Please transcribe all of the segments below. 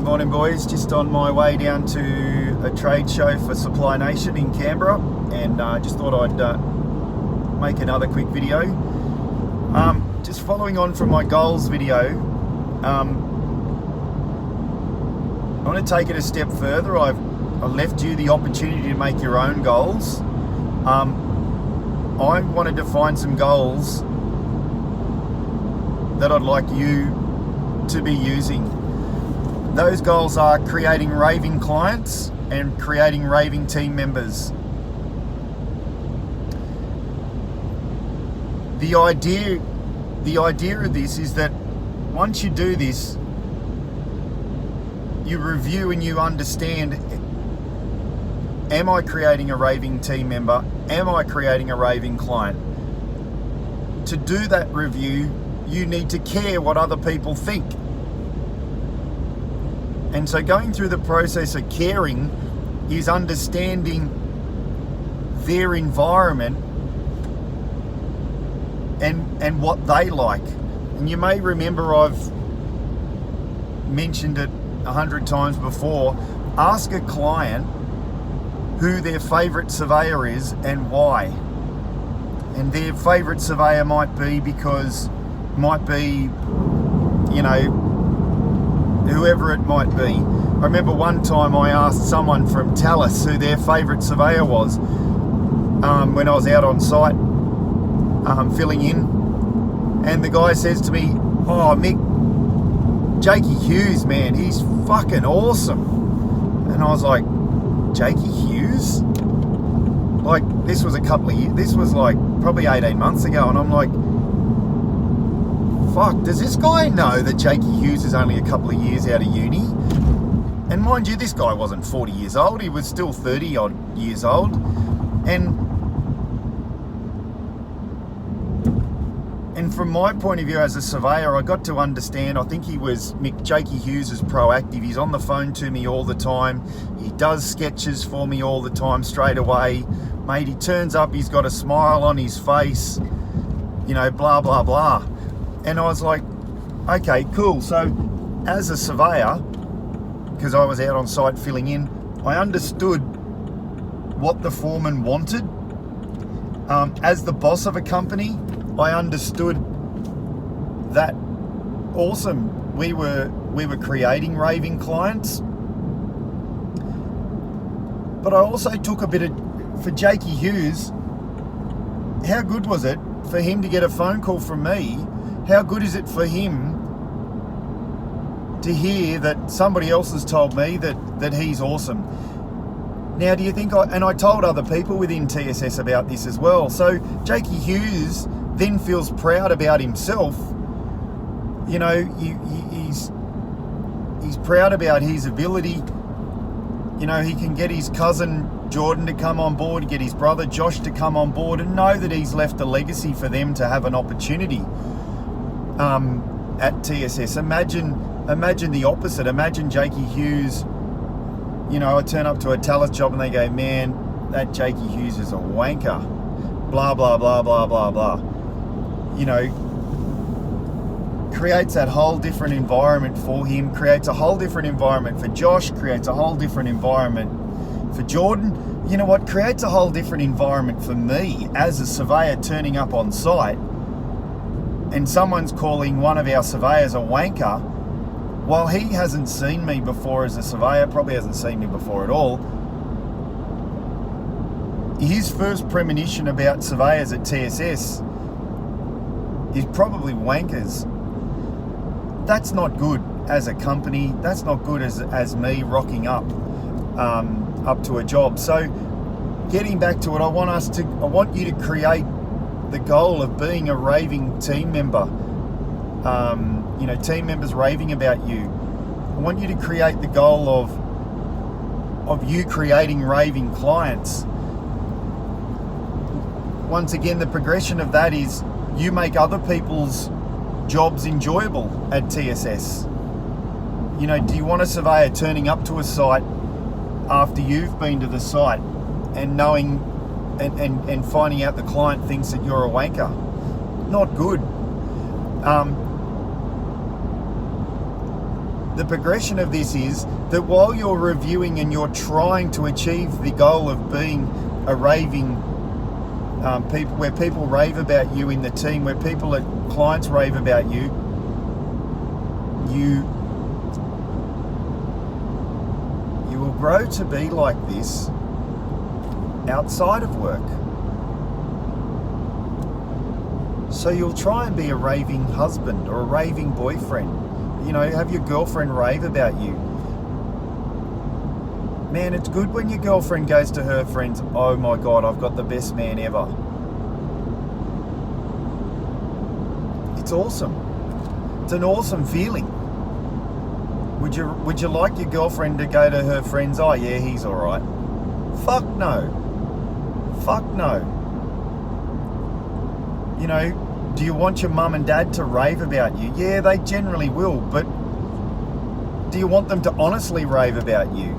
Morning boys, just on my way down to a trade show for Supply Nation in Canberra, and just thought I'd make another quick video. Just following on from my goals video, I want to take it a step further. I've left you the opportunity to make your own goals. I want to define some goals that I'd like you to be using. Those goals are creating raving clients and creating raving team members. The idea of this is that once you do this, you review and you understand, am I creating a raving team member? Am I creating a raving client? To do that review, you need to care what other people think. And so going through the process of caring is understanding their environment and what they like. And you may remember I've mentioned it 100 times before. Ask a client who their favourite surveyor is and why. And their favourite surveyor might be, you know, whoever it might be. I remember one time I asked someone from Tallis who their favourite surveyor was when I was out on site filling in, and the guy says to me, "Oh, Mick, Jakey Hughes, man, he's fucking awesome." And I was like, Jakey Hughes? Like, this was like probably 18 months ago, and I'm like, fuck, does this guy know that Jakey Hughes is only a couple of years out of uni? And mind you, this guy wasn't 40 years old, he was still 30 odd years old. And from my point of view as a surveyor, I got to understand, I think Jakey Hughes is proactive. He's on the phone to me all the time. He does sketches for me all the time straight away. Mate, he turns up, he's got a smile on his face, you know, blah, blah, blah. And I was like, okay, cool. So as a surveyor, because I was out on site filling in, I understood what the foreman wanted. As the boss of a company, I understood that, awesome, we were creating raving clients. But I also took a bit of, for Jakey Hughes, how good was it for him to get a phone call from me? How good is it for him to hear that somebody else has told me that he's awesome? Now, do you think I told other people within TSS about this as well. So Jakey Hughes then feels proud about himself. You know, he's proud about his ability. You know, he can get his cousin Jordan to come on board, get his brother Josh to come on board, and know that he's left a legacy for them to have an opportunity at TSS. Imagine the opposite. Imagine Jakey Hughes, you know, I turn up to a Tallis job and they go, man, that Jakey Hughes is a wanker, blah, blah, blah, blah, blah, blah. You know, creates that whole different environment for him, creates a whole different environment for Josh, creates a whole different environment for Jordan. You know what? Creates a whole different environment for me as a surveyor turning up on site, and someone's calling one of our surveyors a wanker, while he hasn't seen me before as a surveyor, probably hasn't seen me before at all. His first premonition about surveyors at TSS is probably wankers. That's not good as a company. That's not good as me rocking up to a job. So getting back to it, I want you to create the goal of being a raving team member. You know, team members raving about you. I want you to create the goal of you creating raving clients. Once again, the progression of that is you make other people's jobs enjoyable at TSS. You know, do you want a surveyor turning up to a site after you've been to the site and knowing and finding out the client thinks that you're a wanker? Not good. the progression of this is that while you're reviewing and you're trying to achieve the goal of being a raving people, where people rave about you in the team, where clients rave about you, you will grow to be like this outside of work. So you'll try and be a raving husband or a raving boyfriend. You know, have your girlfriend rave about you. Man, it's good when your girlfriend goes to her friends, oh my God, I've got the best man ever. It's awesome. It's an awesome feeling. Would you like your girlfriend to go to her friends, oh yeah, he's all right? Fuck no. Fuck no. You know, do you want your mum and dad to rave about you? Yeah, they generally will, but do you want them to honestly rave about you?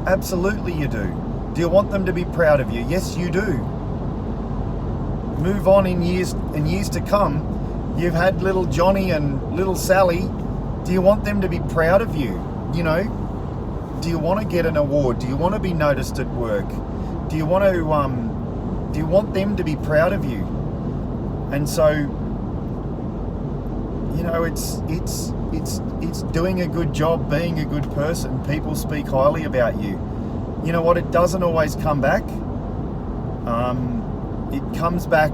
Absolutely you do. Do you want them to be proud of you? Yes, you do. Move on in years to come. You've had little Johnny and little Sally. Do you want them to be proud of you? You know, do you want to get an award? Do you want to be noticed at work? Do you want them to be proud of you? And so, you know, it's doing a good job, being a good person. People speak highly about you. You know what? It doesn't always come back. It comes back